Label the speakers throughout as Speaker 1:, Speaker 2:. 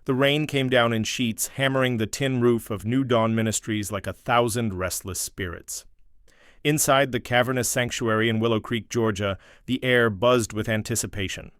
Speaker 1: The rain came down in sheets, hammering the tin roof of New Dawn Ministries like 1,000 restless spirits. Inside the cavernous sanctuary in Willow Creek, Georgia, the air buzzed with anticipation.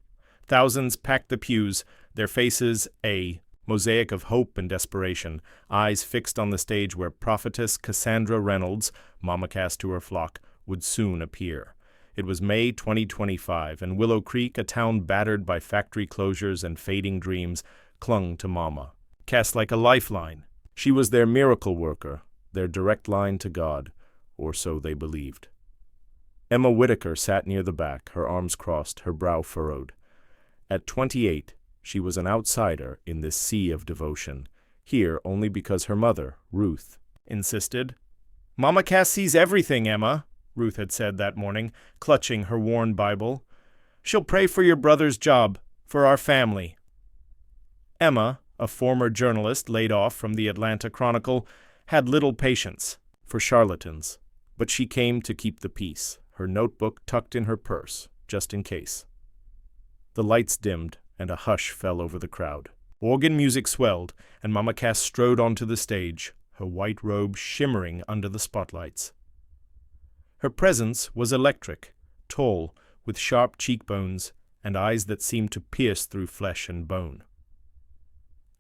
Speaker 1: Thousands packed the pews, their faces a mosaic of hope and desperation, eyes fixed on the stage where Prophetess Cassandra Reynolds, Mama Cass to her flock, would soon appear. It was May 2025, and Willow Creek, a town battered by factory closures and fading dreams, clung to Mama Cass like a lifeline. She was their miracle worker, their direct line to God, or so they believed. Emma Whitaker sat near the back, her arms crossed, her brow furrowed. At 28, she was an outsider in this sea of devotion, here only because her mother, Ruth, insisted. "Mama Cass sees everything, Emma," Ruth had said that morning, clutching her worn Bible. "She'll pray for your brother's job, for our family." Emma, a former journalist laid off from the Atlanta Chronicle, had little patience for charlatans, but she came to keep the peace, her notebook tucked in her purse, just in case. The lights dimmed, and a hush fell over the crowd. Organ music swelled, and Mama Cass strode onto the stage, her white robe shimmering under the spotlights. Her presence was electric, tall, with sharp cheekbones and eyes that seemed to pierce through flesh and bone.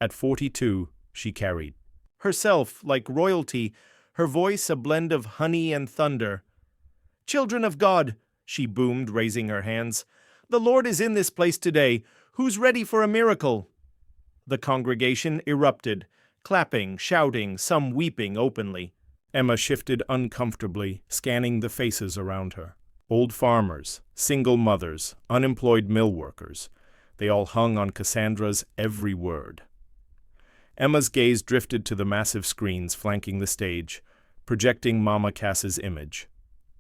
Speaker 1: At 42, she carried herself like royalty, her voice a blend of honey and thunder. "Children of God," she boomed, raising her hands, "the Lord is in this place today. Who's ready for a miracle?" The congregation erupted, clapping, shouting, some weeping openly. Emma shifted uncomfortably, scanning the faces around her. Old farmers, single mothers, unemployed mill workers. They all hung on Cassandra's every word. Emma's gaze drifted to the massive screens flanking the stage, projecting Mama Cass's image.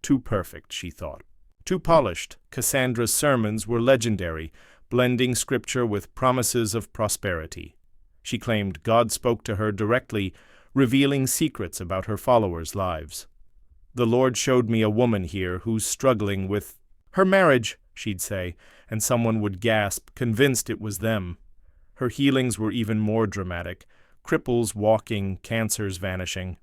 Speaker 1: Too perfect, she thought. Too polished, Cassandra's sermons were legendary, blending scripture with promises of prosperity. She claimed God spoke to her directly, revealing secrets about her followers' lives. "The Lord showed me a woman here who's struggling with her marriage," she'd say, and someone would gasp, convinced it was them. Her healings were even more dramatic, cripples walking, cancers vanishing.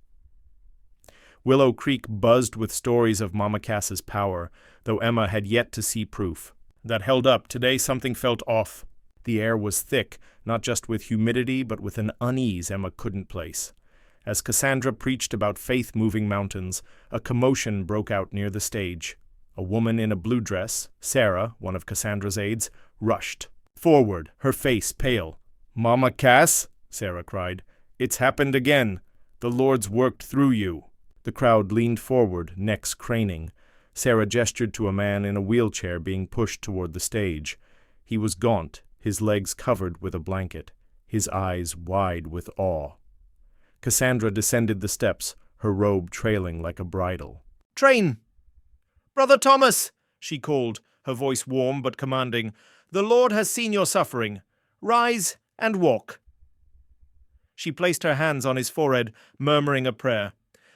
Speaker 1: Willow Creek buzzed with stories of Mama Cass's power, though Emma had yet to see proof. That held up. Today something felt off. The air was thick, not just with humidity, but with an unease Emma couldn't place. As Cassandra preached about faith-moving mountains, a commotion broke out near the stage. A woman in a blue dress, Sarah, one of Cassandra's aides, rushed forward, her face pale. "Mama Cass," Sarah cried, "it's happened again. The Lord's worked through you." The crowd leaned forward, necks craning. Sarah gestured to a man in a wheelchair being pushed toward the stage. He was gaunt, his legs covered with a blanket, his eyes wide with awe. Cassandra descended the steps, her robe trailing like a bridle. "Train! Brother Thomas!" she called, her voice warm but commanding. "The Lord has seen your suffering. Rise and walk." She placed her hands on his forehead, murmuring a prayer.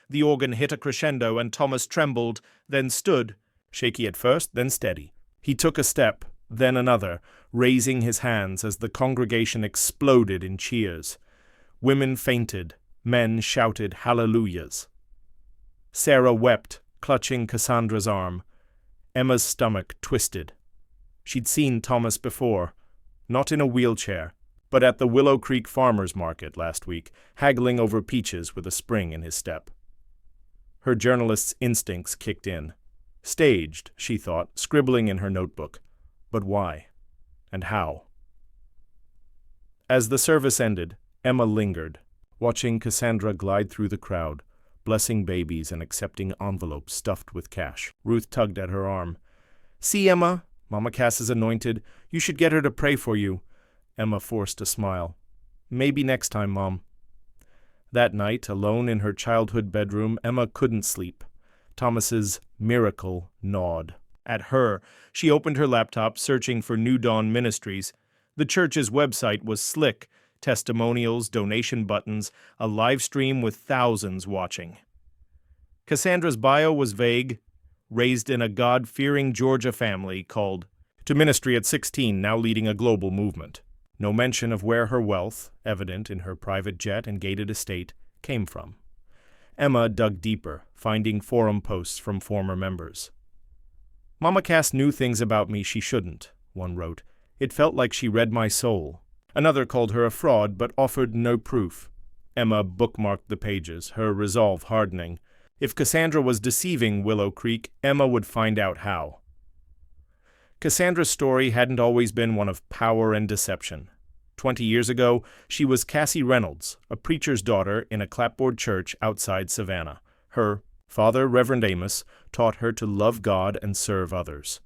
Speaker 1: The organ hit a crescendo, and Thomas trembled, then stood, shaky at first, then steady. He took a step, then another, raising his hands as the congregation exploded in cheers. Women fainted, men shouted hallelujahs. Sarah wept, clutching Cassandra's arm. Emma's stomach twisted. She'd seen Thomas before, not in a wheelchair, but at the Willow Creek Farmers Market last week, haggling over peaches with a spring in his step. Her journalist's instincts kicked in. Staged, she thought, scribbling in her notebook. But why? And how? As the service ended, Emma lingered, watching Cassandra glide through the crowd, blessing babies and accepting envelopes stuffed with cash. Ruth tugged at her arm. "See, Emma, Mama Cass is anointed. You should get her to pray for you." Emma forced a smile. "Maybe next time, Mom." That night, alone in her childhood bedroom, Emma couldn't sleep. Thomas's miracle gnawed at her. She opened her laptop, searching for New Dawn Ministries. The church's website was slick. Testimonials, donation buttons, a live stream with thousands watching. Cassandra's bio was vague. Raised in a God-fearing Georgia family, called to ministry at 16, now leading a global movement. No mention of where her wealth, evident in her private jet and gated estate, came from. Emma dug deeper, finding forum posts from former members. "Mama Cass knew things about me she shouldn't," one wrote. "It felt like she read my soul." Another called her a fraud, but offered no proof. Emma bookmarked the pages, her resolve hardening. If Cassandra was deceiving Willow Creek, Emma would find out how. Cassandra's story hadn't always been one of power and deception. 20 years ago, she was Cassie Reynolds, a preacher's daughter in a clapboard church outside Savannah. Her father, Reverend Amos, taught her to love God and serve others.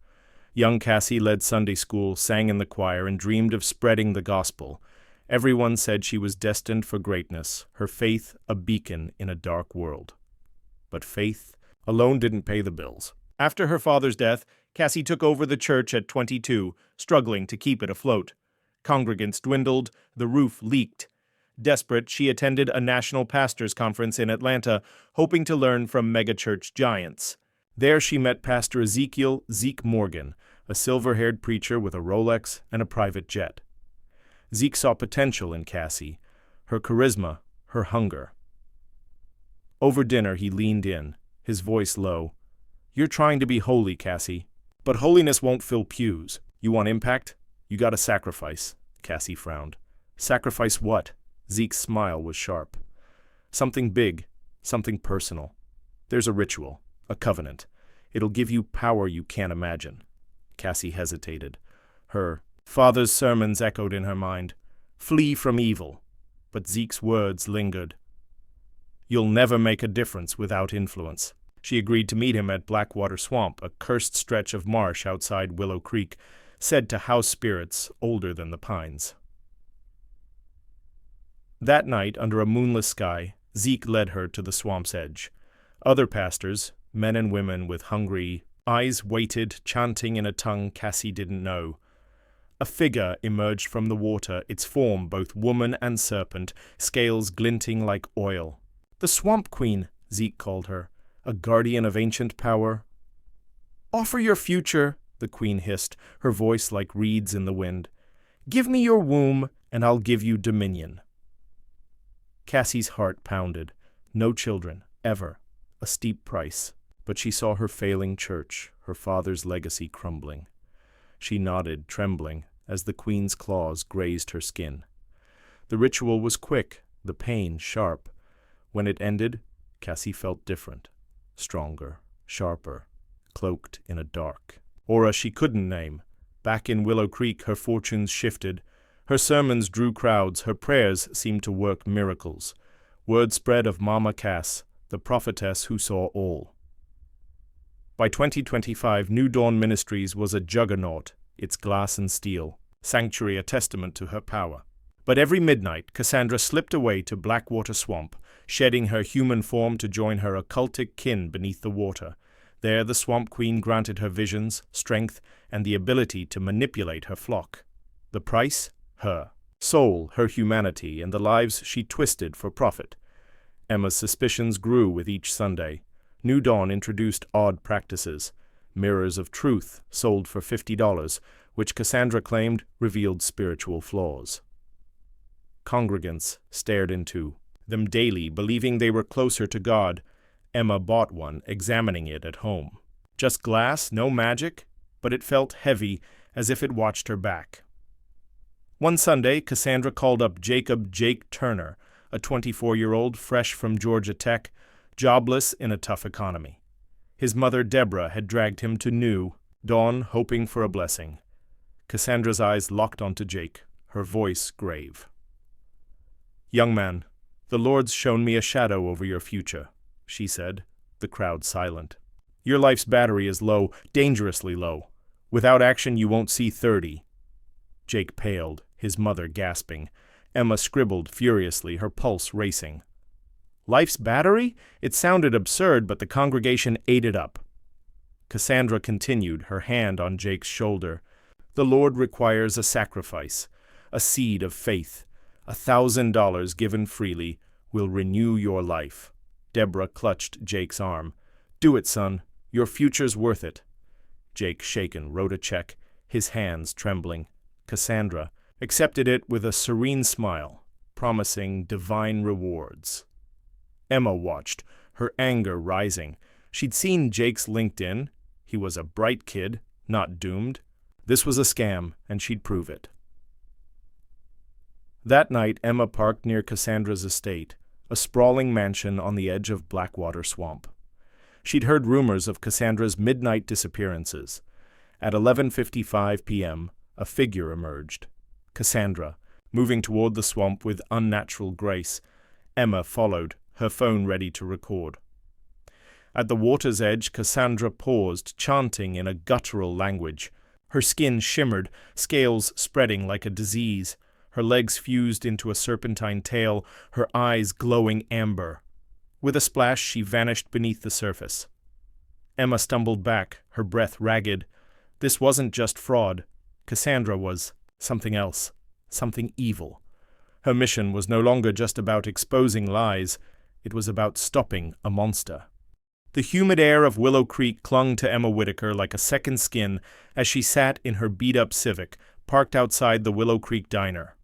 Speaker 1: Young Cassie led Sunday school, sang in the choir, and dreamed of spreading the gospel. Everyone said she was destined for greatness, her faith a beacon in a dark world. But faith alone didn't pay the bills. After her father's death, Cassie took over the church at 22, struggling to keep it afloat. Congregants dwindled, the roof leaked. Desperate, she attended a national pastors' conference in Atlanta, hoping to learn from megachurch giants. There she met Pastor Ezekiel "Zeke" Morgan, a silver-haired preacher with a Rolex and a private jet. Zeke saw potential in Cassie, her charisma, her hunger. Over dinner he leaned in, his voice low. "You're trying to be holy, Cassie. But holiness won't fill pews. You want impact? You gotta sacrifice." Cassie frowned. "Sacrifice what?" Zeke's smile was sharp. "Something big, something personal. There's a ritual, a covenant. It'll give you power you can't imagine." Cassie hesitated. Her father's sermons echoed in her mind. "Flee from evil." But Zeke's words lingered. "You'll never make a difference without influence." She agreed to meet him at Blackwater Swamp, a cursed stretch of marsh outside Willow Creek, said to house spirits older than the pines. That night, under a moonless sky, Zeke led her to the swamp's edge. Other pastors, men and women with hungry eyes, waited, chanting in a tongue Cassie didn't know. A figure emerged from the water, its form both woman and serpent, scales glinting like oil. "The Swamp Queen," Zeke called her, "a guardian of ancient power." "Offer your future," the queen hissed, her voice like reeds in the wind. "Give me your womb, and I'll give you dominion." Cassie's heart pounded. No children, ever. A steep price. But she saw her failing church, her father's legacy crumbling. She nodded, trembling, as the queen's claws grazed her skin. The ritual was quick, the pain sharp. When it ended, Cassie felt different. Stronger, sharper, cloaked in a dark aura she couldn't name. Back in Willow Creek, her fortunes shifted. Her sermons drew crowds, her prayers seemed to work miracles. Word spread of Mama Cass, the prophetess who saw all. By 2025, New Dawn Ministries was a juggernaut, its glass and steel, sanctuary a testament to her power. But every midnight, Cassandra slipped away to Blackwater Swamp, shedding her human form to join her occultic kin beneath the water. There the Swamp Queen granted her visions, strength, and the ability to manipulate her flock. The price? Her soul, her humanity, and the lives she twisted for profit. Emma's suspicions grew with each Sunday. New Dawn introduced odd practices. Mirrors of truth, sold for $50, which Cassandra claimed revealed spiritual flaws. Congregants stared into them daily, believing they were closer to God. Emma bought one, examining it at home. Just glass, no magic, but it felt heavy, as if it watched her back. One Sunday, Cassandra called up Jake Turner, a 24-year-old fresh from Georgia Tech, jobless in a tough economy. His mother, Deborah, had dragged him to Dawn, hoping for a blessing. Cassandra's eyes locked onto Jake, her voice grave. "Young man, the Lord's shown me a shadow over your future," she said, the crowd silent. "Your life's battery is low, dangerously low. Without action you won't see 30. Jake paled, his mother gasping. Emma scribbled furiously, her pulse racing. Life's battery? It sounded absurd, but the congregation ate it up. Cassandra continued, her hand on Jake's shoulder. "The Lord requires a sacrifice, a seed of faith. $1,000 given freely will renew your life." Deborah clutched Jake's arm. "Do it, son. Your future's worth it." Jake, shaken, wrote a check, his hands trembling. "Cassandra, accepted it with a serene smile, promising divine rewards. Emma watched, her anger rising. She'd seen Jake's LinkedIn. He was a bright kid, not doomed. This was a scam, and she'd prove it. That night, Emma parked near Cassandra's estate, a sprawling mansion on the edge of Blackwater Swamp. She'd heard rumors of Cassandra's midnight disappearances. At 11:55 p.m., a figure emerged. Cassandra, moving toward the swamp with unnatural grace. Emma followed, her phone ready to record. At the water's edge, Cassandra paused, chanting in a guttural language. Her skin shimmered, scales spreading like a disease. Her legs fused into a serpentine tail, her eyes glowing amber. With a splash, she vanished beneath the surface. Emma stumbled back, her breath ragged. This wasn't just fraud. Cassandra was something else, something evil. Her mission was no longer just about exposing lies. It was about stopping a monster. The humid air of Willow Creek clung to Emma Whitaker like a second skin as she sat in her beat-up Civic, parked outside the Willow Creek Diner.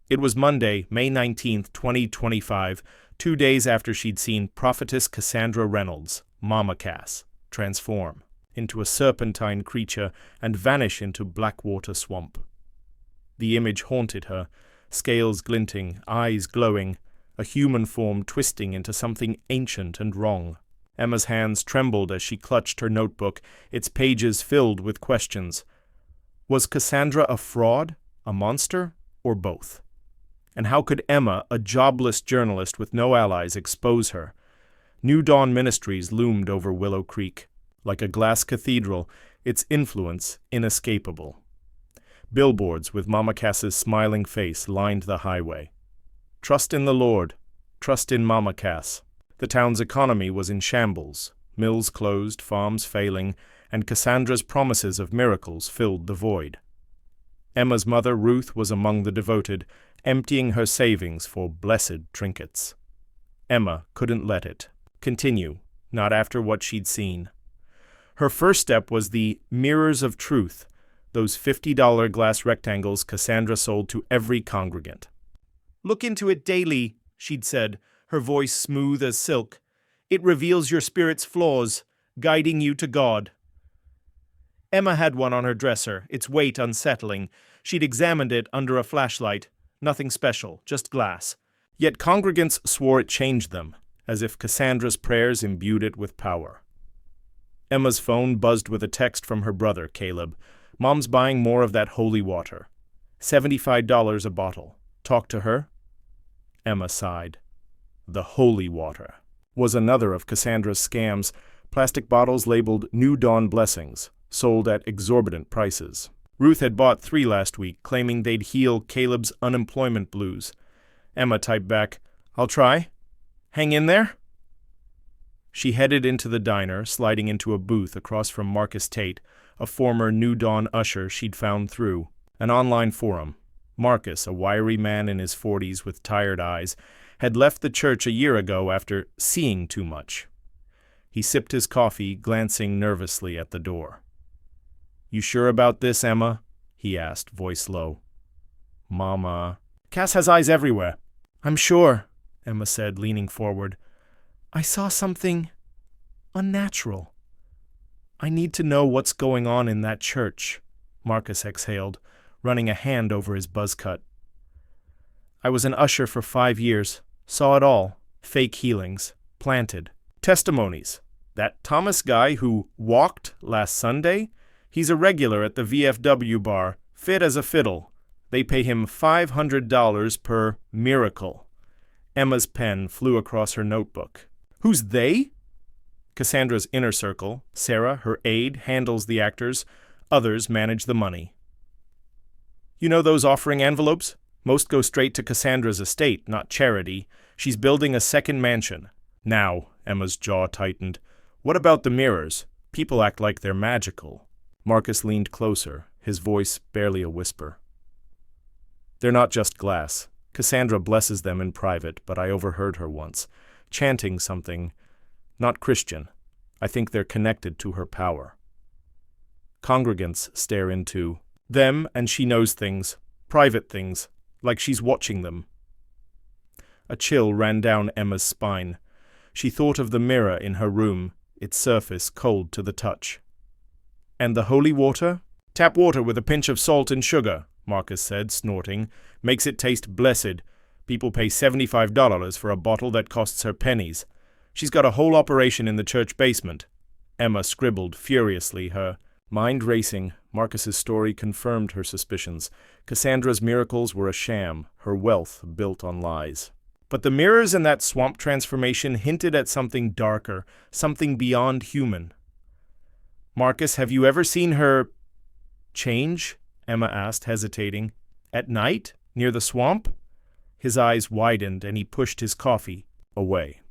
Speaker 1: It was Monday, May 19th, 2025, 2 days after she'd seen Prophetess Cassandra Reynolds, Mama Cass, transform into a serpentine creature and vanish into Blackwater Swamp. The image haunted her, scales glinting, eyes glowing, a human form twisting into something ancient and wrong. Emma's hands trembled as she clutched her notebook, its pages filled with questions. Was Cassandra a fraud, a monster, or both? And how could Emma, a jobless journalist with no allies, expose her? New Dawn Ministries loomed over Willow Creek. Like a glass cathedral, its influence inescapable. Billboards with Mama Cass's smiling face lined the highway. Trust in the Lord. Trust in Mama Cass. The town's economy was in shambles, mills closed, farms failing, and Cassandra's promises of miracles filled the void. Emma's mother, Ruth, was among the devoted, emptying her savings for blessed trinkets. Emma couldn't let it continue, not after what she'd seen. Her first step was the Mirrors of Truth, those $50 glass rectangles Cassandra sold to every congregant. "Look into it daily," she'd said, her voice smooth as silk. "It reveals your spirit's flaws, guiding you to God." Emma had one on her dresser, its weight unsettling. She'd examined it under a flashlight. Nothing special, just glass. Yet congregants swore it changed them, as if Cassandra's prayers imbued it with power. Emma's phone buzzed with a text from her brother, Caleb. "Mom's buying more of that holy water. $75 a bottle. Talk to her?" Emma sighed. The holy water was another of Cassandra's scams, plastic bottles labeled New Dawn Blessings, sold at exorbitant prices. Ruth had bought 3 last week, claiming they'd heal Caleb's unemployment blues. Emma typed back, "I'll try. Hang in there?" She headed into the diner, sliding into a booth across from Marcus Tate, a former New Dawn usher she'd found through an online forum. Marcus, a wiry man in his 40s with tired eyes, had left the church a year ago after seeing too much. He sipped his coffee, glancing nervously at the door. "You sure about this, Emma?" he asked, voice low. "Mama." "Cass has eyes everywhere." "I'm sure," Emma said, leaning forward. "I saw something unnatural. I need to know what's going on in that church," Marcus exhaled, running a hand over his buzz cut. "I was an usher for 5 years, saw it all, fake healings, planted, testimonies. That Thomas guy who walked last Sunday, he's a regular at the VFW bar, fit as a fiddle. They pay him $500 per miracle." Emma's pen flew across her notebook. "Who's they?" "Cassandra's inner circle. Sarah, her aide, handles the actors. Others manage the money." "You know those offering envelopes? Most go straight to Cassandra's estate, not charity. She's building a second mansion." "Now," Emma's jaw tightened. "What about the mirrors? People act like they're magical." Marcus leaned closer, his voice barely a whisper. "They're not just glass. Cassandra blesses them in private, but I overheard her once, chanting something, not Christian. I think they're connected to her power. Congregants stare into them, and she knows things. Private things, like she's watching them. A chill ran down Emma's spine. She thought of the mirror in her room, its surface cold to the touch. And the holy water? Tap water with a pinch of salt and sugar, Marcus said, snorting. Makes it taste blessed. People pay $75 for a bottle that costs her pennies. She's got a whole operation in the church basement. Emma scribbled furiously, her mind racing. Marcus's story confirmed her suspicions. Cassandra's miracles were a sham, her wealth built on lies. But the mirrors in that swamp transformation hinted at something darker, something beyond human. Marcus, have you ever seen her change? Emma asked, hesitating. At night? Near the swamp? His eyes widened, and he pushed his coffee away.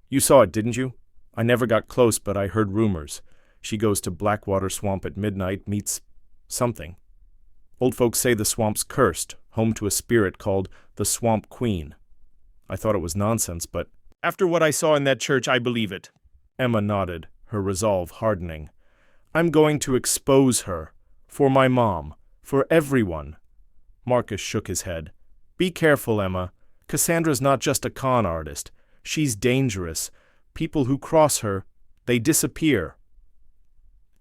Speaker 1: You saw it, didn't you? I never got close, but I heard rumors. She goes to Blackwater Swamp at midnight, meets something. Old folks say the swamp's cursed, home to a spirit called the Swamp Queen. I thought it was nonsense, but after what I saw in that church, I believe it. Emma nodded, her resolve hardening. I'm going to expose her. For my mom. For everyone. Marcus shook his head. Be careful, Emma. Cassandra's not just a con artist. She's dangerous. People who cross her, they disappear.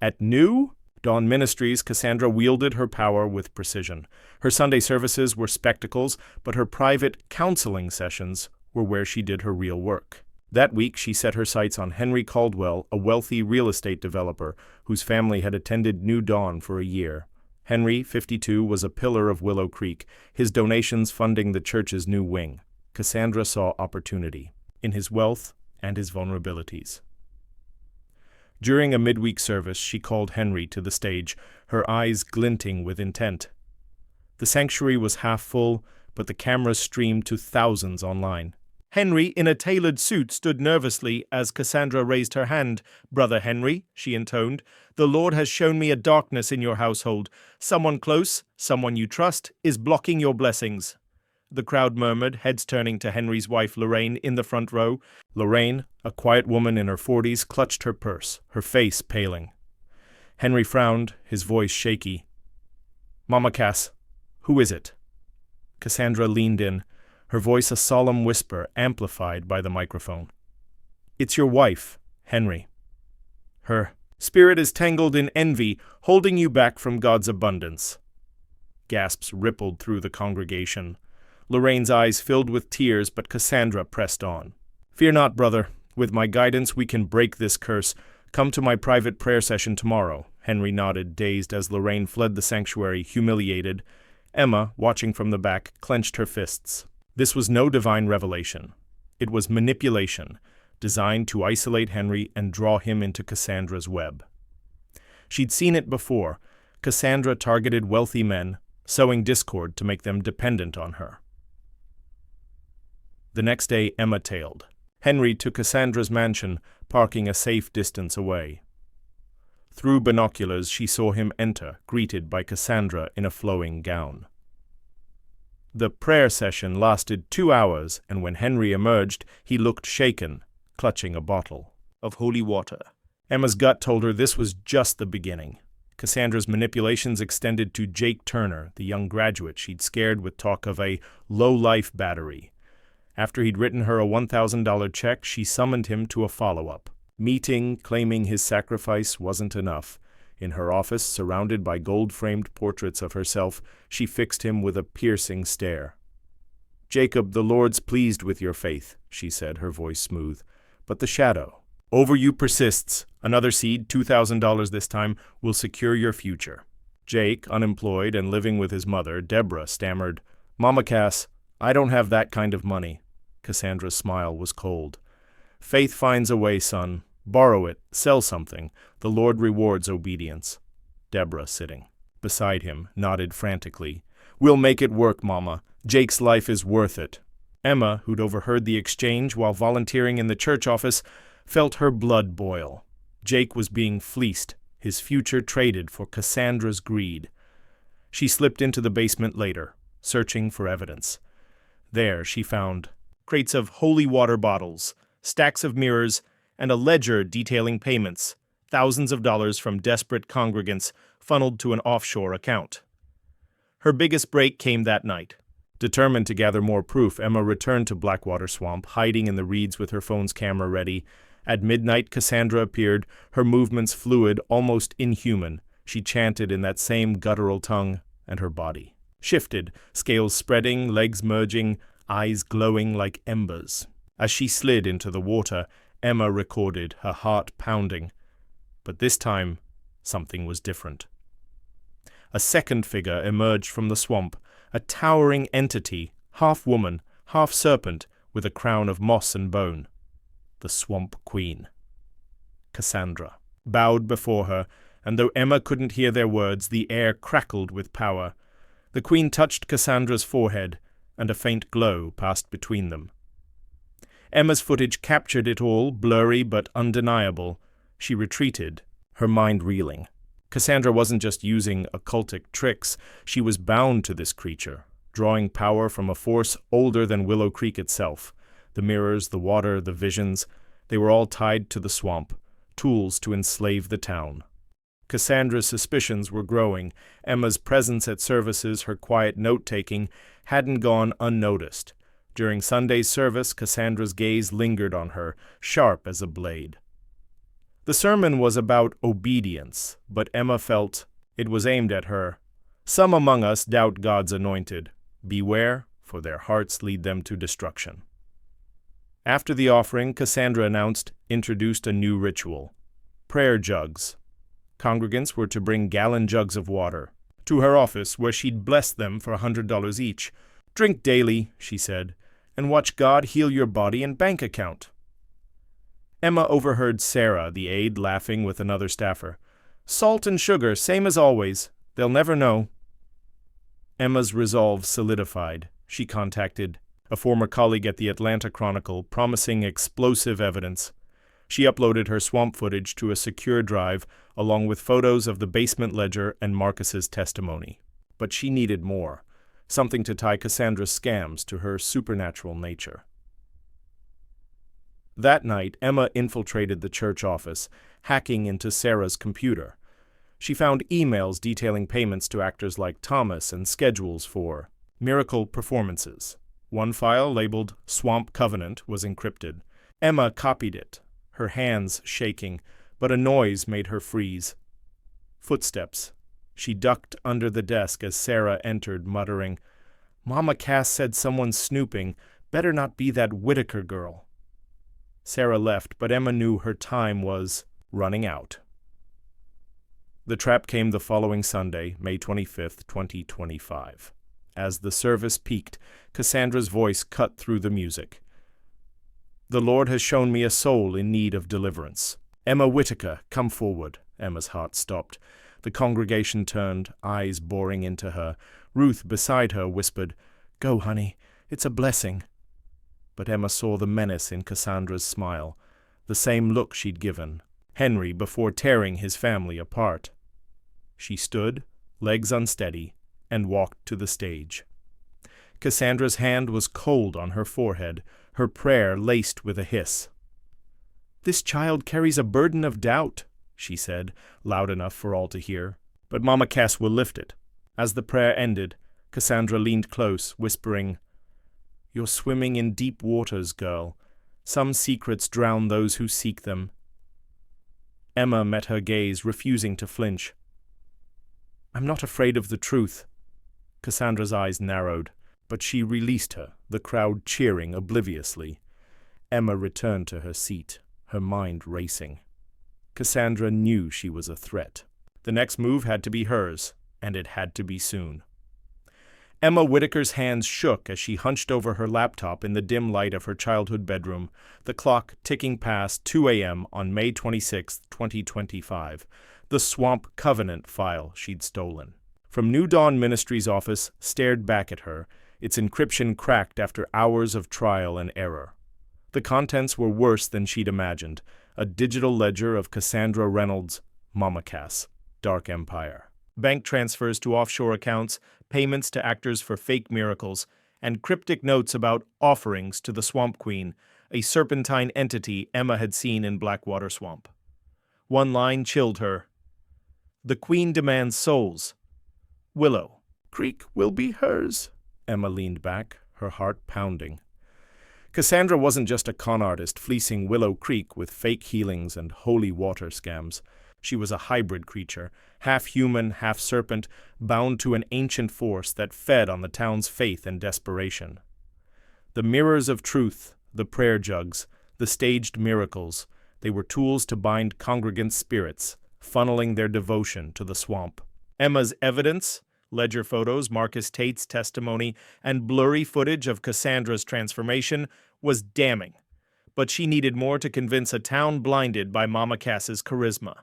Speaker 1: At New Dawn Ministries, Cassandra wielded her power with precision. Her Sunday services were spectacles, but her private counseling sessions were where she did her real work. That week, she set her sights on Henry Caldwell, a wealthy real estate developer whose family had attended New Dawn for a year. Henry, 52, was a pillar of Willow Creek, his donations funding the church's new wing. Cassandra saw opportunity in his wealth and his vulnerabilities. During a midweek service, she called Henry to the stage, her eyes glinting with intent. The sanctuary was half full, but the cameras streamed to thousands online. Henry, in a tailored suit, stood nervously as Cassandra raised her hand. Brother Henry, she intoned, the Lord has shown me a darkness in your household. Someone close, someone you trust, is blocking your blessings. The crowd murmured, heads turning to Henry's wife Lorraine in the front row. Lorraine, a quiet woman in her 40s, clutched her purse, her face paling. Henry frowned, his voice shaky. Mama Cass, who is it? Cassandra leaned in, her voice a solemn whisper amplified by the microphone. It's your wife, Henry. Her spirit is tangled in envy, holding you back from God's abundance. Gasps rippled through the congregation. Lorraine's eyes filled with tears, but Cassandra pressed on. Fear not, brother. With my guidance we can break this curse. Come to my private prayer session tomorrow. Henry nodded, dazed as Lorraine fled the sanctuary, humiliated. Emma, watching from the back, clenched her fists. This was no divine revelation. It was manipulation, designed to isolate Henry and draw him into Cassandra's web. She'd seen it before. Cassandra targeted wealthy men, sowing discord to make them dependent on her. The next day, Emma tailed. Henry to Cassandra's mansion, parking a safe distance away. Through binoculars, she saw him enter, greeted by Cassandra in a flowing gown. The prayer session lasted 2 hours, and when Henry emerged, he looked shaken, clutching a bottle of holy water. Emma's gut told her this was just the beginning. Cassandra's manipulations extended to Jake Turner, the young graduate she'd scared with talk of a low-life battery. After he'd written her a $1,000 check, she summoned him to a follow-up meeting, claiming his sacrifice wasn't enough. In her office, surrounded by gold-framed portraits of herself, she fixed him with a piercing stare. Jacob, the Lord's pleased with your faith, she said, her voice smooth. But the shadow over you persists. Another seed, $2,000 this time, will secure your future. Jake, unemployed and living with his mother, Deborah, stammered, Mama Cass, I don't have that kind of money. Cassandra's smile was cold. Faith finds a way, son. Borrow it, sell something. The Lord rewards obedience. Deborah, sitting beside him, nodded frantically. We'll make it work, Mama. Jake's life is worth it. Emma, who'd overheard the exchange while volunteering in the church office, felt her blood boil. Jake was being fleeced, his future traded for Cassandra's greed. She slipped into the basement later, searching for evidence. There she found crates of holy water bottles, stacks of mirrors, and a ledger detailing payments, thousands of dollars from desperate congregants funneled to an offshore account. Her biggest break came that night. Determined to gather more proof, Emma returned to Blackwater Swamp, hiding in the reeds with her phone's camera ready. At midnight, Cassandra appeared, her movements fluid, almost inhuman. She chanted in that same guttural tongue, and her body shifted, scales spreading, legs merging, eyes glowing like embers. As she slid into the water, Emma recorded, her heart pounding. But this time, something was different. A second figure emerged from the swamp, a towering entity, half woman, half serpent, with a crown of moss and bone. The Swamp Queen. Cassandra bowed before her, and though Emma couldn't hear their words, the air crackled with power. The queen touched Cassandra's forehead, and a faint glow passed between them. Emma's footage captured it all, blurry but undeniable. She retreated, her mind reeling. Cassandra wasn't just using occultic tricks, she was bound to this creature, drawing power from a force older than Willow Creek itself. The mirrors, the water, the visions, they were all tied to the swamp, tools to enslave the town. Cassandra's suspicions were growing. Emma's presence at services, her quiet note-taking, hadn't gone unnoticed. During Sunday's service, Cassandra's gaze lingered on her, sharp as a blade. The sermon was about obedience, but Emma felt it was aimed at her. Some among us doubt God's anointed. Beware, for their hearts lead them to destruction. After the offering, Cassandra introduced a new ritual. Prayer jugs. Congregants were to bring gallon jugs of water to her office, where she'd bless them for $100 each. Drink daily, she said, and watch God heal your body and bank account. Emma overheard Sarah, the aide, laughing with another staffer. Salt and sugar, same as always. They'll never know. Emma's resolve solidified. She contacted a former colleague at the Atlanta Chronicle, promising explosive evidence. She uploaded her swamp footage to a secure drive, along with photos of the basement ledger and Marcus's testimony. But she needed more, something to tie Cassandra's scams to her supernatural nature. That night, Emma infiltrated the church office, hacking into Sarah's computer. She found emails detailing payments to actors like Thomas and schedules for miracle performances. One file, labeled Swamp Covenant, was encrypted. Emma copied it, her hands shaking, but a noise made her freeze. Footsteps. She ducked under the desk as Sarah entered, muttering, "Mama Cass said someone's snooping. Better not be that Whitaker girl." Sarah left, but Emma knew her time was running out. The trap came the following Sunday, May 25th, 2025. As the service peaked, Cassandra's voice cut through the music. "The Lord has shown me a soul in need of deliverance. Emma Whitaker, come forward." Emma's heart stopped. The congregation turned, eyes boring into her. Ruth, beside her, whispered, "Go, honey, it's a blessing." But Emma saw the menace in Cassandra's smile, the same look she'd given Henry before tearing his family apart. She stood, legs unsteady, and walked to the stage. Cassandra's hand was cold on her forehead, her prayer laced with a hiss. "This child carries a burden of doubt," she said, loud enough for all to hear. "But Mama Cass will lift it." As the prayer ended, Cassandra leaned close, whispering, "You're swimming in deep waters, girl. Some secrets drown those who seek them." Emma met her gaze, refusing to flinch. "I'm not afraid of the truth." Cassandra's eyes narrowed, but she released her, the crowd cheering obliviously. Emma returned to her seat, her mind racing. Cassandra knew she was a threat. The next move had to be hers, and it had to be soon. Emma Whitaker's hands shook as she hunched over her laptop in the dim light of her childhood bedroom, the clock ticking past 2 a.m. on May 26, 2025, the Swamp Covenant file she'd stolen. From New Dawn Ministries' office stared back at her, its encryption cracked after hours of trial and error. The contents were worse than she'd imagined, a digital ledger of Cassandra Reynolds' Mama Cass, Dark Empire. Bank transfers to offshore accounts, payments to actors for fake miracles, and cryptic notes about offerings to the Swamp Queen, a serpentine entity Emma had seen in Blackwater Swamp. One line chilled her. "The Queen demands souls. Willow, Creek will be hers. Emma leaned back, her heart pounding. Cassandra wasn't just a con artist fleecing Willow Creek with fake healings and holy water scams. She was a hybrid creature, half human, half serpent, bound to an ancient force that fed on the town's faith and desperation. The mirrors of truth, the prayer jugs, the staged miracles, they were tools to bind congregant spirits, funneling their devotion to the swamp. Emma's evidence, ledger photos, Marcus Tate's testimony, and blurry footage of Cassandra's transformation was damning, but she needed more to convince a town blinded by Mama Cass's charisma.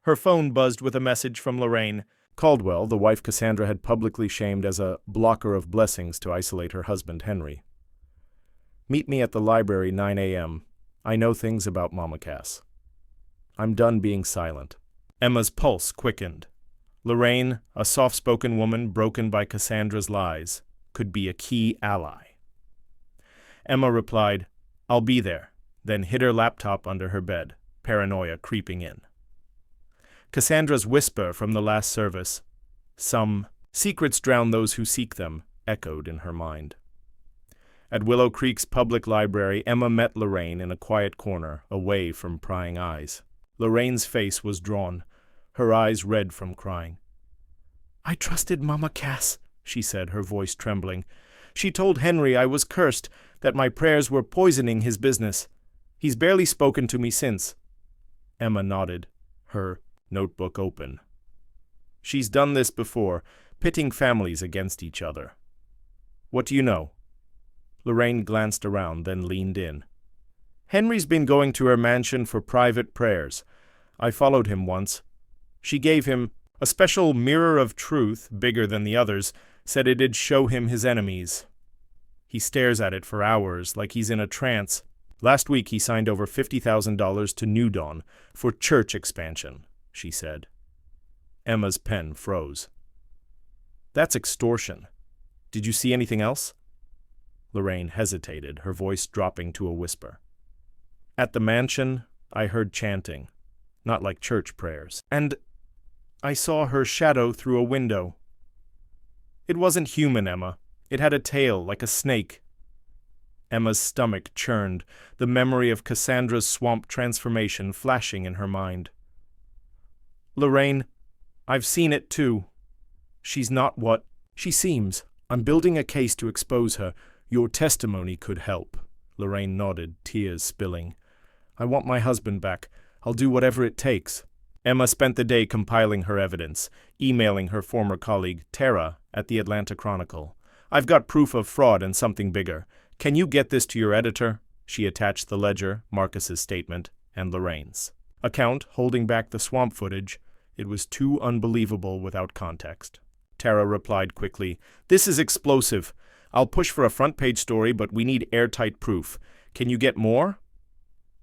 Speaker 1: Her phone buzzed with a message from Lorraine. Caldwell, the wife Cassandra had publicly shamed as a blocker of blessings to isolate her husband Henry. Meet me at the library 9 a.m. I know things about Mama Cass. I'm done being silent. Emma's pulse quickened. Lorraine, a soft-spoken woman broken by Cassandra's lies, could be a key ally. Emma replied, I'll be there, then hid her laptop under her bed, paranoia creeping in. Cassandra's whisper from the last service, "Some secrets drown those who seek them," echoed in her mind. At Willow Creek's public library, Emma met Lorraine in a quiet corner, away from prying eyes. Lorraine's face was drawn, her eyes red from crying. "I trusted Mama Cass," she said, her voice trembling. "She told Henry I was cursed, that my prayers were poisoning his business. He's barely spoken to me since." Emma nodded, her notebook open. "She's done this before, pitting families against each other." "What do you know?" Lorraine glanced around, then leaned in. "Henry's been going to her mansion for private prayers. I followed him once. She gave him a special mirror of truth, bigger than the others, said it'd show him his enemies. He stares at it for hours, like he's in a trance. Last week he signed over $50,000 to New Dawn for church expansion," she said. Emma's pen froze. "That's extortion. Did you see anything else?" Lorraine hesitated, her voice dropping to a whisper. "At the mansion, I heard chanting, not like church prayers. And I saw her shadow through a window. It wasn't human, Emma. It had a tail, like a snake." Emma's stomach churned, the memory of Cassandra's swamp transformation flashing in her mind. "Lorraine, I've seen it too. She's not what she seems. I'm building a case to expose her. Your testimony could help." Lorraine nodded, tears spilling. "I want my husband back. I'll do whatever it takes." Emma spent the day compiling her evidence, emailing her former colleague, Tara, at the Atlanta Chronicle. "I've got proof of fraud and something bigger. Can you get this to your editor?" She attached the ledger, Marcus's statement, and Lorraine's account, holding back the swamp footage. It was too unbelievable without context. Tara replied quickly, "This is explosive. I'll push for a front-page story, but we need airtight proof. Can you get more?"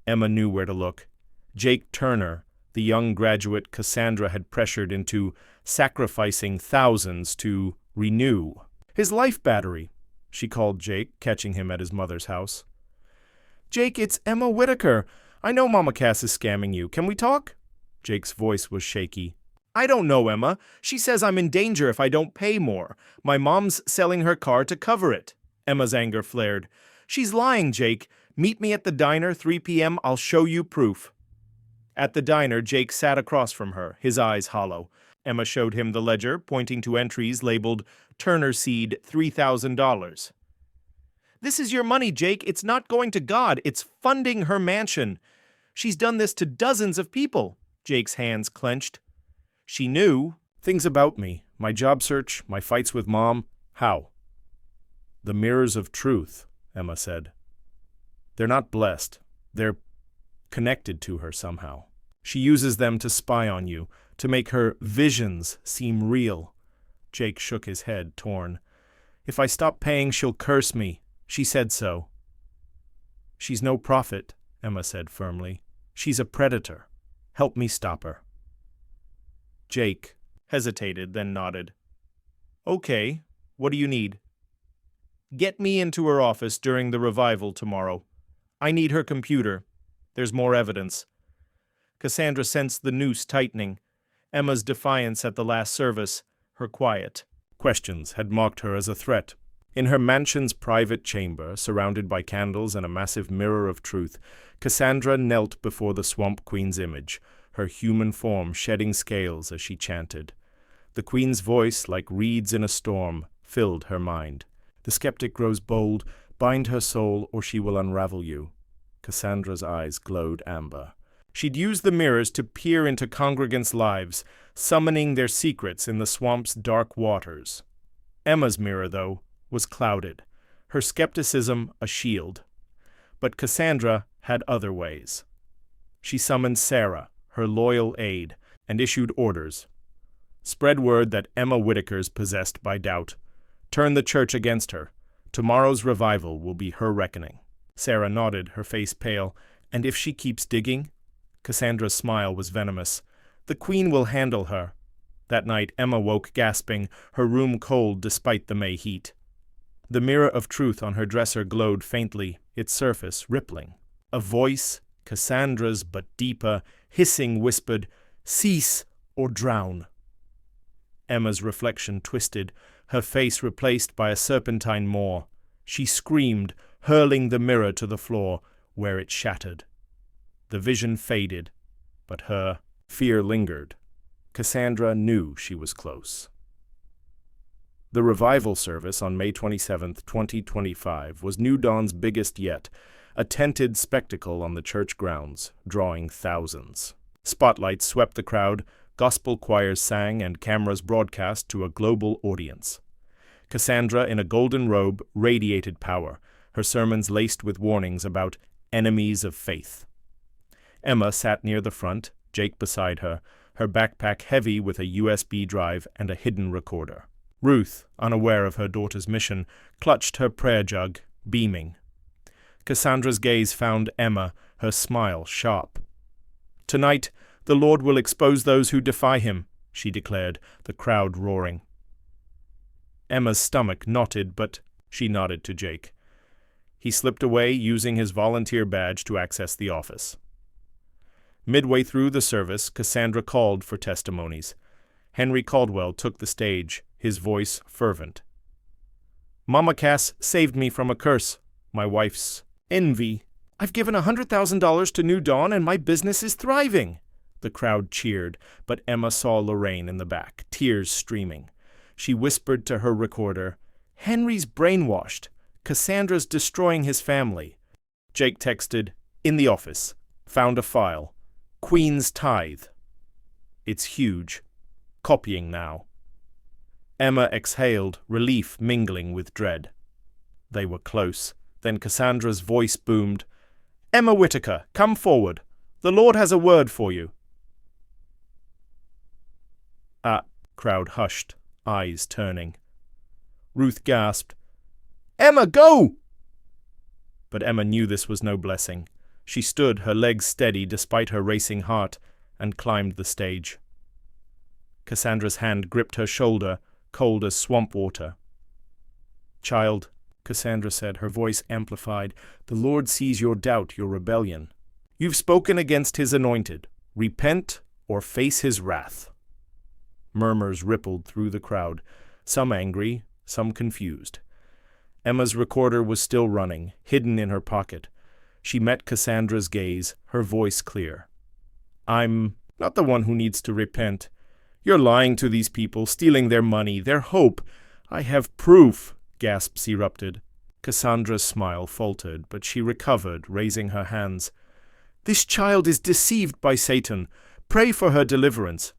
Speaker 1: Emma knew where to look. Jake Turner, the young graduate Cassandra had pressured into sacrificing thousands to renew his life battery. She called Jake, catching him at his mother's house. "Jake, it's Emma Whitaker. I know Mama Cass is scamming you. Can we talk?" Jake's voice was shaky. "I don't know, Emma. She says I'm in danger if I don't pay more. My mom's selling her car to cover it." Emma's anger flared. "She's lying, Jake. Meet me at the diner, 3 p.m. I'll show you proof." At the diner, Jake sat across from her, his eyes hollow. Emma showed him the ledger, pointing to entries labeled Turner Seed $3,000. "This is your money, Jake. It's not going to God. It's funding her mansion. She's done this to dozens of people." Jake's hands clenched. "She knew things about me, my job search, my fights with Mom. How?" "The mirrors of truth," Emma said. "They're not blessed. They're connected to her somehow. She uses them to spy on you, to make her visions seem real." Jake shook his head, torn. "If I stop paying, she'll curse me. She said so." "She's no prophet," Emma said firmly. "She's a predator. Help me stop her." Jake hesitated, then nodded. "Okay, what do you need?" "Get me into her office during the revival tomorrow. I need her computer. There's more evidence." Cassandra sensed the noose tightening, Emma's defiance at the last service, Her quiet questions had mocked her as a threat. In her mansion's private chamber, surrounded by candles and a massive mirror of truth, Cassandra knelt before the Swamp Queen's image, her human form shedding scales as she chanted. The Queen's voice, like reeds in a storm, filled her mind. The skeptic grows bold, bind her soul, or she will unravel you. Cassandra's eyes glowed amber. She'd use the mirrors to peer into congregants' lives, summoning their secrets in the swamp's dark waters. Emma's mirror, though, was clouded, her skepticism a shield. But Cassandra had other ways. She summoned Sarah, her loyal aide, and issued orders. Spread word that Emma Whitaker's possessed by doubt. Turn the church against her. Tomorrow's revival will be her reckoning. Sarah nodded, her face pale. And if she keeps digging? Cassandra's smile was venomous. The Queen will handle her. That night Emma woke gasping, her room cold despite the May heat. The mirror of truth on her dresser glowed faintly, its surface rippling. A voice, Cassandra's but deeper, hissing whispered, "Cease or drown." Emma's reflection twisted, her face replaced by a serpentine maw. She screamed, hurling the mirror to the floor, where it shattered. The vision faded, but her fear lingered. Cassandra knew she was close. The revival service on May 27, 2025, was New Dawn's biggest yet, a tented spectacle on the church grounds, drawing thousands. Spotlights swept the crowd, gospel choirs sang, and cameras broadcast to a global audience. Cassandra, in a golden robe, radiated power, her sermons laced with warnings about enemies of faith. Emma sat near the front, Jake beside her, her backpack heavy with a USB drive and a hidden recorder. Ruth, unaware of her daughter's mission, clutched her prayer jug, beaming. Cassandra's gaze found Emma, her smile sharp. "Tonight, the Lord will expose those who defy him," she declared, the crowd roaring. Emma's stomach knotted, but she nodded to Jake. He slipped away, using his volunteer badge to access the office. Midway through the service, Cassandra called for testimonies. Henry Caldwell took the stage, his voice fervent. "Mama Cass saved me from a curse, my wife's envy. I've given $100,000 to New Dawn and my business is thriving." The crowd cheered, but Emma saw Lorraine in the back, tears streaming. She whispered to her recorder, "Henry's brainwashed. Cassandra's destroying his family." Jake texted, "In the office. Found a file. Queen's tithe. It's huge. Copying now." Emma exhaled, relief mingling with dread. They were close. Then Cassandra's voice boomed, "Emma Whitaker, come forward. The Lord has a word for you." Crowd hushed, eyes turning. Ruth gasped, "Emma, go!" But Emma knew this was no blessing. She stood, her legs steady despite her racing heart, and climbed the stage. Cassandra's hand gripped her shoulder, cold as swamp water. "Child," Cassandra said, her voice amplified, "the Lord sees your doubt, your rebellion. You've spoken against his anointed. Repent or face his wrath." Murmurs rippled through the crowd, some angry, some confused. Emma's recorder was still running, hidden in her pocket. She met Cassandra's gaze, her voice clear. "I'm not the one who needs to repent. You're lying to these people, stealing their money, their hope. I have proof," gasps erupted. Cassandra's smile faltered, but she recovered, raising her hands. "This child is deceived by Satan. Pray for her deliverance."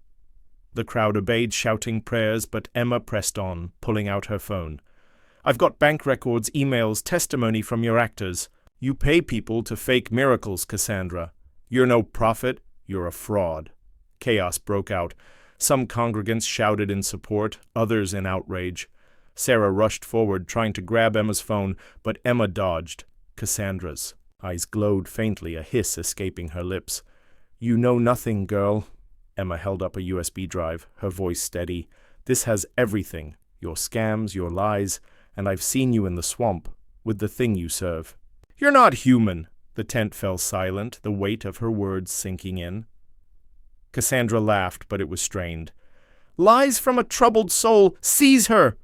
Speaker 1: The crowd obeyed, shouting prayers, but Emma pressed on, pulling out her phone. "I've got bank records, emails, testimony from your actors. You pay people to fake miracles, Cassandra. You're no prophet, you're a fraud." Chaos broke out. Some congregants shouted in support, others in outrage. Sarah rushed forward, trying to grab Emma's phone, but Emma dodged. Cassandra's eyes glowed faintly, a hiss escaping her lips. "You know nothing, girl." Emma held up a USB drive, her voice steady. "This has everything, your scams, your lies, and I've seen you in the swamp, with the thing you serve." "You're not human." The tent fell silent, the weight of her words sinking in. Cassandra laughed, but it was strained. Lies from a troubled soul! Seize her!"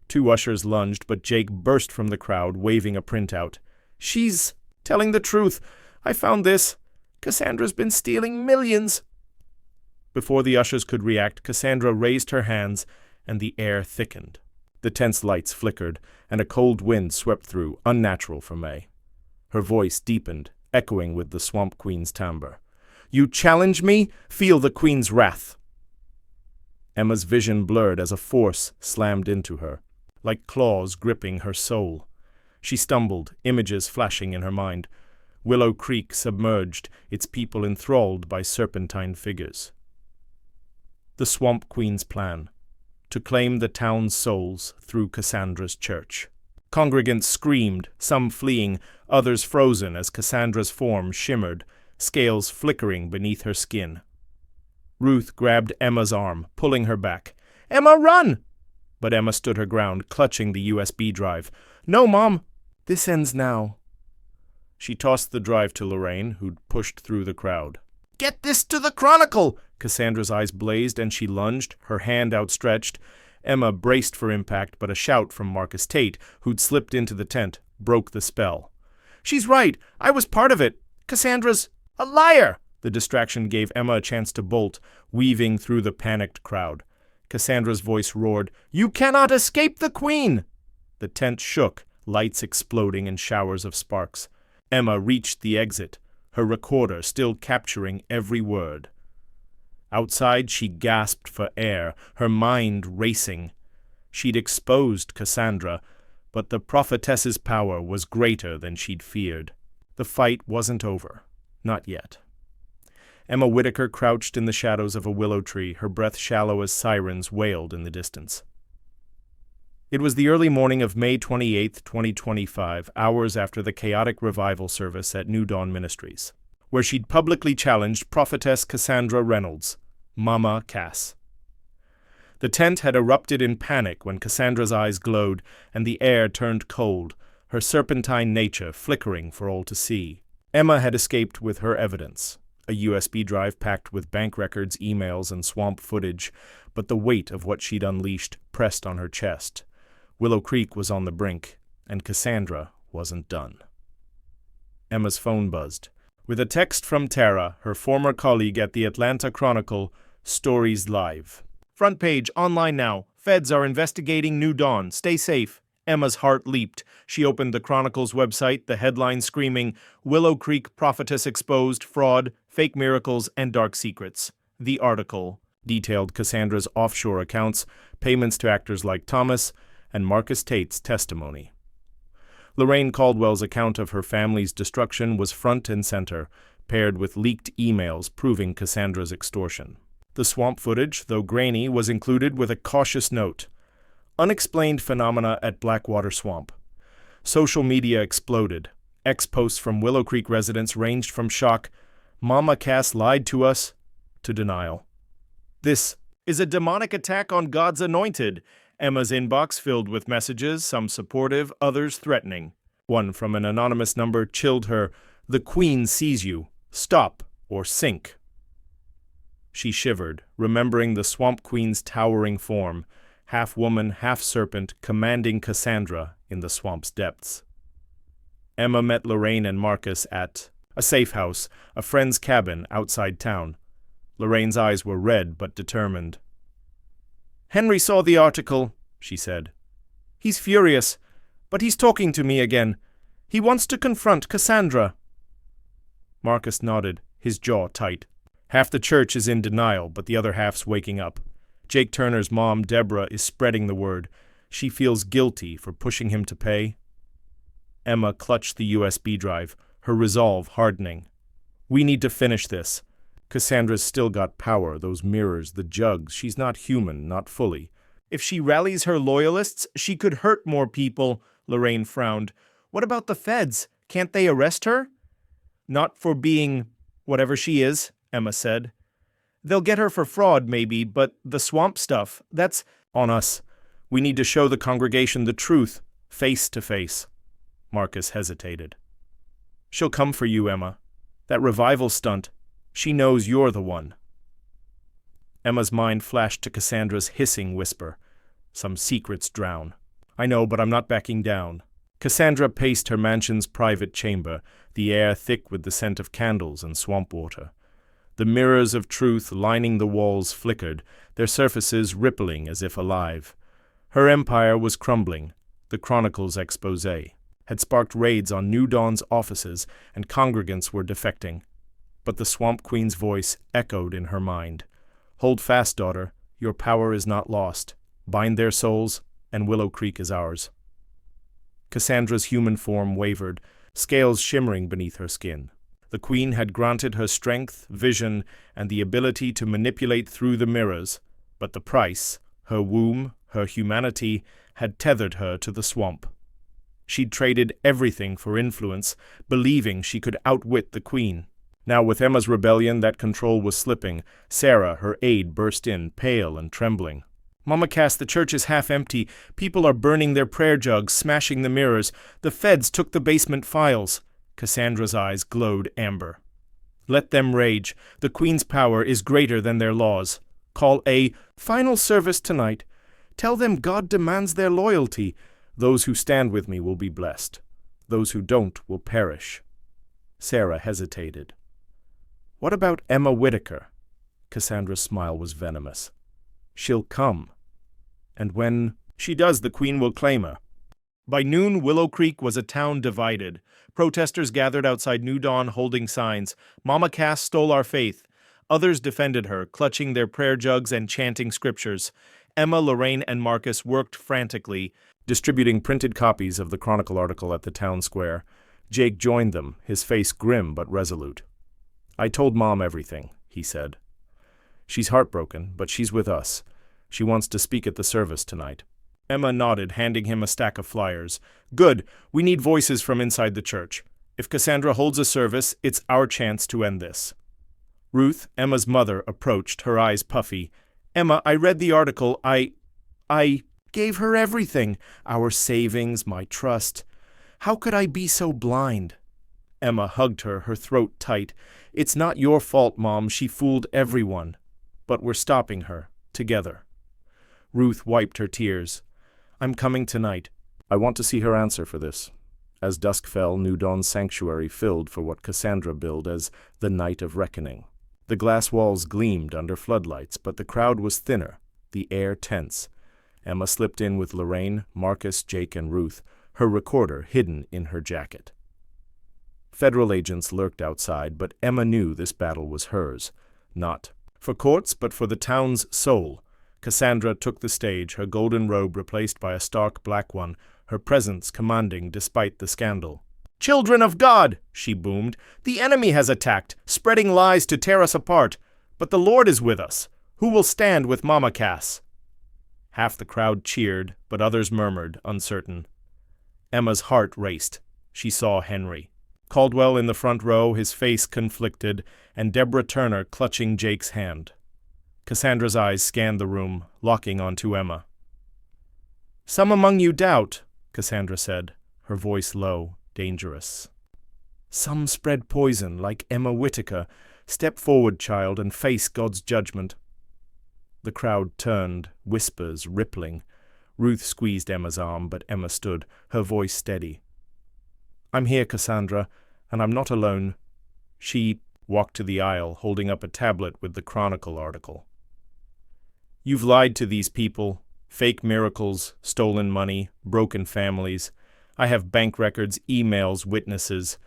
Speaker 1: 2 ushers lunged, but Jake burst from the crowd, waving a printout. "She's telling the truth. I found this. Cassandra's been stealing millions." Before the ushers could react, Cassandra raised her hands, and the air thickened. The tense lights flickered, and a cold wind swept through, unnatural for May. Her voice deepened, echoing with the Swamp Queen's timbre. "You challenge me? Feel the Queen's wrath." Emma's vision blurred as a force slammed into her, like claws gripping her soul. She stumbled, images flashing in her mind. Willow Creek submerged, its people enthralled by serpentine figures. The Swamp Queen's plan: to claim the town's souls through Cassandra's church. Congregants screamed, some fleeing, others frozen as Cassandra's form shimmered, scales flickering beneath her skin. Ruth grabbed Emma's arm, pulling her back. "Emma, run!" But Emma stood her ground, clutching the USB drive. "No, Mom. This ends now." She tossed the drive to Lorraine, who'd pushed through the crowd. "Get this to the Chronicle!" Cassandra's eyes blazed, and she lunged, her hand outstretched. Emma braced for impact, but a shout from Marcus Tate, who'd slipped into the tent, broke the spell. "She's right! I was part of it! Cassandra's a liar!" The distraction gave Emma a chance to bolt, weaving through the panicked crowd. Cassandra's voice roared, "You cannot escape the Queen!" The tent shook, lights exploding in showers of sparks. Emma reached the exit, her recorder still capturing every word. Outside, she gasped for air, her mind racing. She'd exposed Cassandra, but the Prophetess's power was greater than she'd feared. The fight wasn't over. Not yet. Emma Whitaker crouched in the shadows of a willow tree, her breath shallow as sirens wailed in the distance. It was the early morning of May 28, 2025, hours after the chaotic revival service at New Dawn Ministries, where she'd publicly challenged Prophetess Cassandra Reynolds, Mama Cass. The tent had erupted in panic when Cassandra's eyes glowed and the air turned cold, her serpentine nature flickering for all to see. Emma had escaped with her evidence, a USB drive packed with bank records, emails, and swamp footage, but the weight of what she'd unleashed pressed on her chest. Willow Creek was on the brink, and Cassandra wasn't done. Emma's phone buzzed. With a text from Tara, her former colleague at the Atlanta Chronicle, Stories Live. "Front page, online now. Feds are investigating New Dawn. Stay safe." Emma's heart leaped. She opened the Chronicle's website, the headline screaming, "Willow Creek Prophetess Exposed, Fraud, Fake Miracles, and Dark Secrets." The article detailed Cassandra's offshore accounts, payments to actors like Thomas, and Marcus Tate's testimony. Lorraine Caldwell's account of her family's destruction was front and center, paired with leaked emails proving Cassandra's extortion. The swamp footage, though grainy, was included with a cautious note. Unexplained phenomena at Blackwater Swamp. Social media exploded. Posts from Willow Creek residents ranged from shock, "Mama Cass lied to us," to denial. "This is a demonic attack on God's anointed." Emma's inbox filled with messages, some supportive, others threatening. One from an anonymous number chilled her, "The Queen sees you. Stop or sink." She shivered, remembering the Swamp Queen's towering form, half woman, half serpent, commanding Cassandra in the swamp's depths. Emma met Lorraine and Marcus at a safe house, a friend's cabin outside town. Lorraine's eyes were red but determined. "Henry saw the article," she said. "He's furious, but he's talking to me again. He wants to confront Cassandra." Marcus nodded, his jaw tight. Half the church is in denial, but the other half's waking up. Jake Turner's mom, Deborah, is spreading the word. She feels guilty for pushing him to pay. Emma clutched the USB drive, her resolve hardening. "We need to finish this. Cassandra's still got power, those mirrors, the jugs. She's not human, not fully. If she rallies her loyalists, she could hurt more people," Lorraine frowned. "What about the feds? Can't they arrest her?" "Not for being whatever she is," Emma said. "They'll get her for fraud, maybe, but the swamp stuff, that's on us. We need to show the congregation the truth, face to face." Marcus hesitated. "She'll come for you, Emma. That revival stunt. She knows you're the one." Emma's mind flashed to Cassandra's hissing whisper. Some secrets drown. I know, but I'm not backing down. Cassandra paced her mansion's private chamber, the air thick with the scent of candles and swamp water. The mirrors of truth lining the walls flickered, their surfaces rippling as if alive. Her empire was crumbling. The Chronicles expose had sparked raids on New Dawn's offices, and congregants were defecting. But the Swamp Queen's voice echoed in her mind. Hold fast, daughter. Your power is not lost. Bind their souls, and Willow Creek is ours. Cassandra's human form wavered, scales shimmering beneath her skin. The Queen had granted her strength, vision, and the ability to manipulate through the mirrors, but the price, her womb, her humanity, had tethered her to the swamp. She'd traded everything for influence, believing she could outwit the Queen. Now, with Emma's rebellion, that control was slipping. Sarah, her aide, burst in, pale and trembling. Mama Cass, the church is half empty. People are burning their prayer jugs, smashing the mirrors. The feds took the basement files. Cassandra's eyes glowed amber. Let them rage. The Queen's power is greater than their laws. Call a final service tonight. Tell them God demands their loyalty. Those who stand with me will be blessed. Those who don't will perish. Sarah hesitated. What about Emma Whitaker? Cassandra's smile was venomous. She'll come. And when she does, the Queen will claim her. By noon, Willow Creek was a town divided. Protesters gathered outside New Dawn holding signs. Mama Cass stole our faith. Others defended her, clutching their prayer jugs and chanting scriptures. Emma, Lorraine, and Marcus worked frantically, distributing printed copies of the Chronicle article at the town square. Jake joined them, his face grim but resolute. I told Mom everything, he said. She's heartbroken, but she's with us. She wants to speak at the service tonight. Emma nodded, handing him a stack of flyers. Good. We need voices from inside the church. If Cassandra holds a service, it's our chance to end this. Ruth, Emma's mother, approached, her eyes puffy. Emma, I read the article. I gave her everything. Our savings, my trust. How could I be so blind? Emma hugged her, her throat tight. It's not your fault, Mom. She fooled everyone. But we're stopping her, together. Ruth wiped her tears. I'm coming tonight. I want to see her answer for this. As dusk fell, New Dawn's sanctuary filled for what Cassandra billed as the night of reckoning. The glass walls gleamed under floodlights, but the crowd was thinner, the air tense. Emma slipped in with Lorraine, Marcus, Jake, and Ruth, her recorder hidden in her jacket. Federal agents lurked outside, but Emma knew this battle was hers. Not for courts, but for the town's soul. Cassandra took the stage, her golden robe replaced by a stark black one, her presence commanding despite the scandal. Children of God, she boomed, the enemy has attacked, spreading lies to tear us apart. But the Lord is with us. Who will stand with Mama Cass? Half the crowd cheered, but others murmured, uncertain. Emma's heart raced. She saw Henry. Caldwell in the front row, his face conflicted, and Deborah Turner clutching Jake's hand. Cassandra's eyes scanned the room, locking onto Emma. Some among you doubt, Cassandra said, her voice low, dangerous. Some spread poison, like Emma Whitaker. Step forward, child, and face God's judgment. The crowd turned, whispers rippling. Ruth squeezed Emma's arm, but Emma stood, her voice steady. I'm here, Cassandra, and I'm not alone. She walked to the aisle, holding up a tablet with the Chronicle article. You've lied to these people. Fake miracles, stolen money, broken families. I have bank records, emails, witnesses.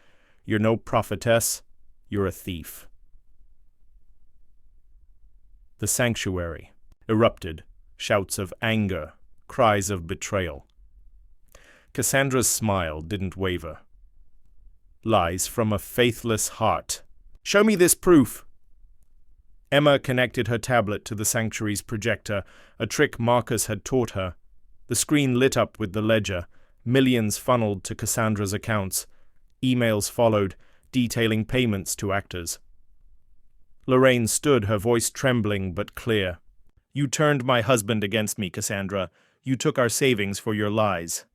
Speaker 1: You're no prophetess. You're a thief. The sanctuary erupted, shouts of anger, cries of betrayal. Cassandra's smile didn't waver. Lies from a faithless heart. Show me this proof. Emma connected her tablet to the sanctuary's projector, a trick Marcus had taught her. The screen lit up with the ledger. Millions funneled to Cassandra's accounts. Emails followed, detailing payments to actors. Lorraine stood, her voice trembling but clear. You turned my husband against me, Cassandra. You took our savings for your lies.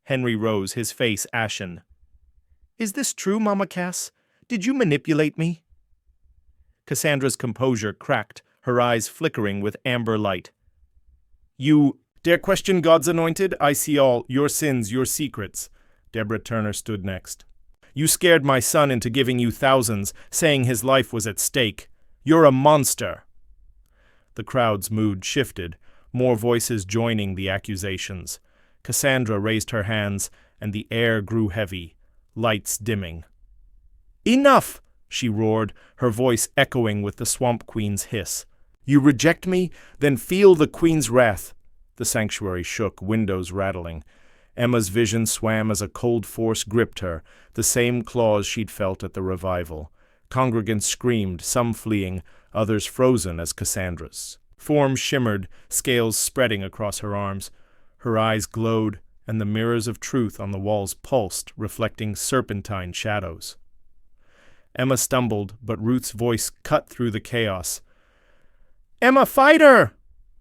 Speaker 1: Henry rose, his face ashen. Is this true, Mama Cass? Did you manipulate me? Cassandra's composure cracked, her eyes flickering with amber light. "You dare question God's anointed? I see all, your sins, your secrets." Deborah Turner stood next. "You scared my son into giving you thousands, saying his life was at stake. You're a monster." The crowd's mood shifted, more voices joining the accusations. Cassandra raised her hands, and the air grew heavy, lights dimming. "Enough!" she roared, her voice echoing with the Swamp Queen's hiss. "You reject me? Then feel the Queen's wrath." The sanctuary shook, windows rattling. Emma's vision swam as a cold force gripped her, the same claws she'd felt at the revival. Congregants screamed, some fleeing, others frozen as Cassandra's. Forms shimmered, scales spreading across her arms. Her eyes glowed, and the mirrors of truth on the walls pulsed, reflecting serpentine shadows. Emma stumbled, but Ruth's voice cut through the chaos. "Emma, fight her!"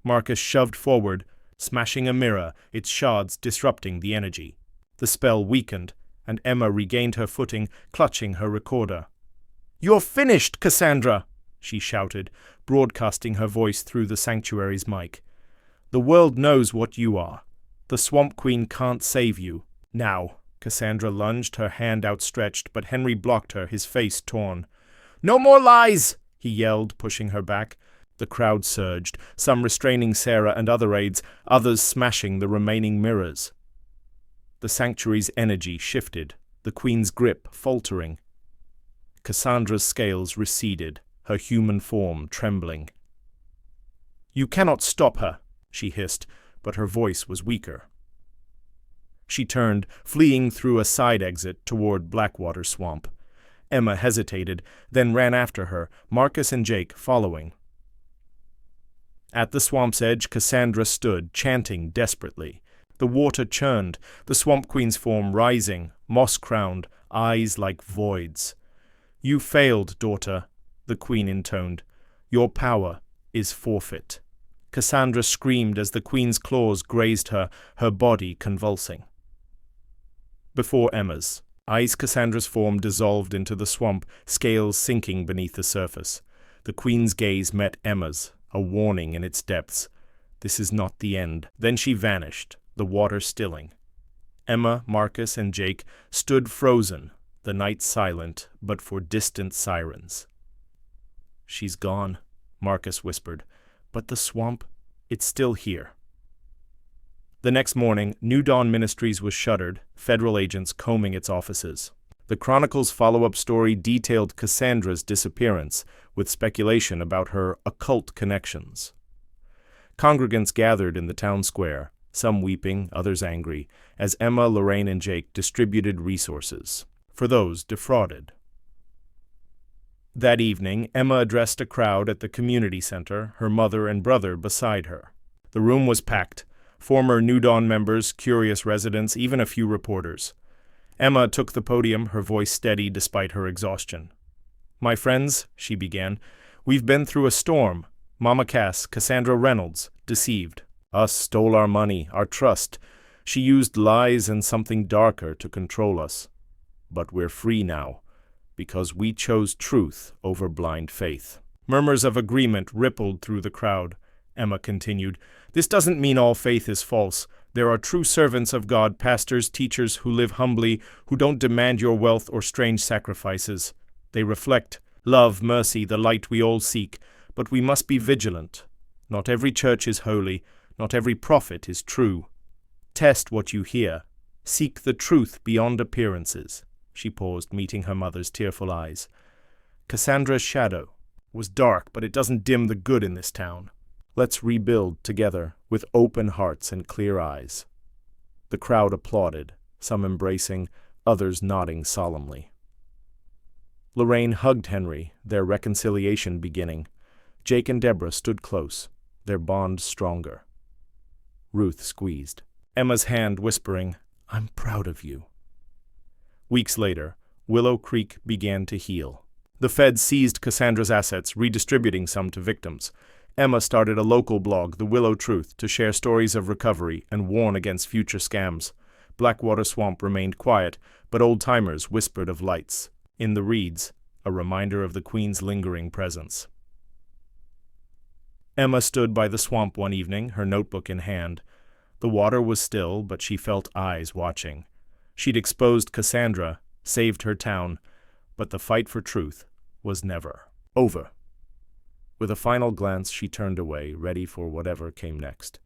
Speaker 1: Marcus shoved forward, smashing a mirror, its shards disrupting the energy. The spell weakened, and Emma regained her footing, clutching her recorder. "You're finished, Cassandra!" she shouted, broadcasting her voice through the sanctuary's mic. "The world knows what you are. The Swamp Queen can't save you. Now." Cassandra lunged, her hand outstretched, but Henry blocked her, his face torn. "No more lies!" he yelled, pushing her back. The crowd surged, some restraining Sarah and other aides, others smashing the remaining mirrors. The sanctuary's energy shifted, the Queen's grip faltering. Cassandra's scales receded, her human form trembling. "You cannot stop her," she hissed, but her voice was weaker. She turned, fleeing through a side exit toward Blackwater Swamp. Emma hesitated, then ran after her, Marcus and Jake following. At the swamp's edge, Cassandra stood, chanting desperately. The water churned, the Swamp Queen's form rising, moss-crowned, eyes like voids. "You failed, daughter," the Queen intoned. "Your power is forfeit." Cassandra screamed as the Queen's claws grazed her, her body convulsing. Before Emma's eyes, Cassandra's form dissolved into the swamp, scales sinking beneath the surface. The Queen's gaze met Emma's, a warning in its depths. This is not the end. Then she vanished, the water stilling. Emma, Marcus, and Jake stood frozen, the night silent, but for distant sirens. "She's gone," Marcus whispered, "but the swamp, it's still here." The next morning, New Dawn Ministries was shuttered, federal agents combing its offices. The Chronicles' follow-up story detailed Cassandra's disappearance, with speculation about her occult connections. Congregants gathered in the town square, some weeping, others angry, as Emma, Lorraine, and Jake distributed resources for those defrauded. That evening, Emma addressed a crowd at the community center, her mother and brother beside her. The room was packed. Former New Dawn members, curious residents, even a few reporters. Emma took the podium, her voice steady despite her exhaustion. "My friends," she began, "we've been through a storm. Mama Cass, Cassandra Reynolds, deceived. Us stole our money, our trust. She used lies and something darker to control us. But we're free now, because we chose truth over blind faith." Murmurs of agreement rippled through the crowd. Emma continued, "This doesn't mean all faith is false. There are true servants of God, pastors, teachers who live humbly, who don't demand your wealth or strange sacrifices. They reflect love, mercy, the light we all seek, but we must be vigilant. Not every church is holy, not every prophet is true. Test what you hear. Seek the truth beyond appearances." She paused, meeting her mother's tearful eyes. "Cassandra's shadow was dark, but it doesn't dim the good in this town. Let's rebuild together, with open hearts and clear eyes." The crowd applauded, some embracing, others nodding solemnly. Lorraine hugged Henry, their reconciliation beginning. Jake and Deborah stood close, their bond stronger. Ruth squeezed Emma's hand, whispering, "I'm proud of you." Weeks later, Willow Creek began to heal. The feds seized Cassandra's assets, redistributing some to victims. Emma started a local blog, The Willow Truth, to share stories of recovery and warn against future scams. Blackwater Swamp remained quiet, but old-timers whispered of lights. In the reeds, a reminder of the Queen's lingering presence. Emma stood by the swamp one evening, her notebook in hand. The water was still, but she felt eyes watching. She'd exposed Cassandra, saved her town, but the fight for truth was never over. With a final glance, she turned away, ready for whatever came next.